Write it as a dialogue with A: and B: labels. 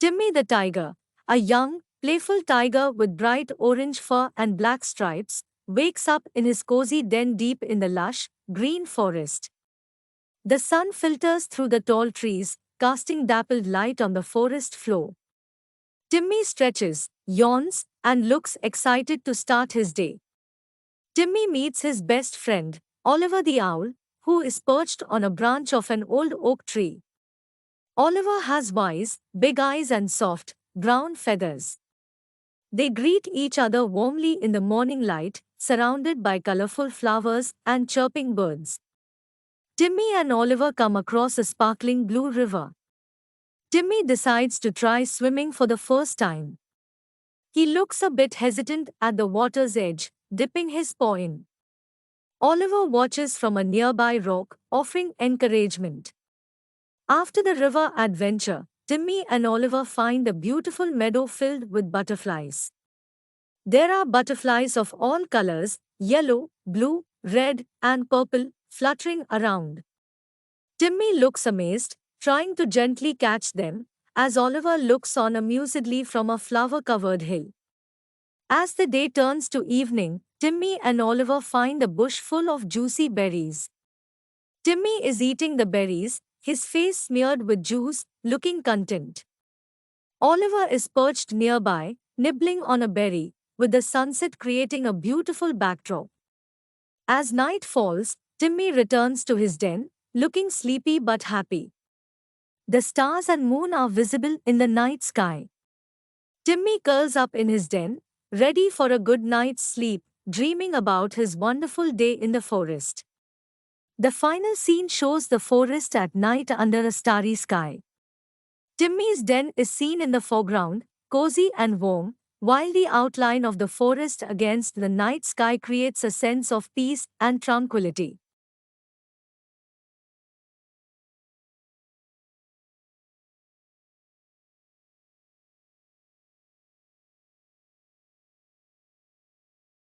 A: Timmy the Tiger, a young, playful tiger with bright orange fur and black stripes, wakes up in his cozy den deep in the lush, green forest. The sun filters through the tall trees, casting dappled light on the forest floor. Timmy stretches, yawns, and looks excited to start his day. Timmy meets his best friend, Oliver the owl, who is perched on a branch of an old oak tree. Oliver has wise, big eyes and soft, brown feathers. They greet each other warmly in the morning light, surrounded by colorful flowers and chirping birds. Timmy and Oliver come across a sparkling blue river. Timmy decides to try swimming for the first time. He looks a bit hesitant at the water's edge, dipping his paw in. Oliver watches from a nearby rock, offering encouragement. After the river adventure, Timmy and Oliver find a beautiful meadow filled with butterflies. There are butterflies of all colors, yellow, blue, red, and purple, fluttering around. Timmy looks amazed, trying to gently catch them, as Oliver looks on amusedly from a flower-covered hill. As the day turns to evening, Timmy and Oliver find a bush full of juicy berries. Timmy is eating the berries, his face smeared with juice, looking content. Oliver is perched nearby, nibbling on a berry, with the sunset creating a beautiful backdrop. As night falls, Timmy returns to his den, looking sleepy but happy. The stars and moon are visible in the night sky. Timmy curls up in his den, ready for a good night's sleep, dreaming about his wonderful day in the forest. The final scene shows the forest at night under a starry sky. Timmy's den is seen in the foreground, cozy and warm, while the outline of the forest against the night sky creates a sense of peace and tranquility.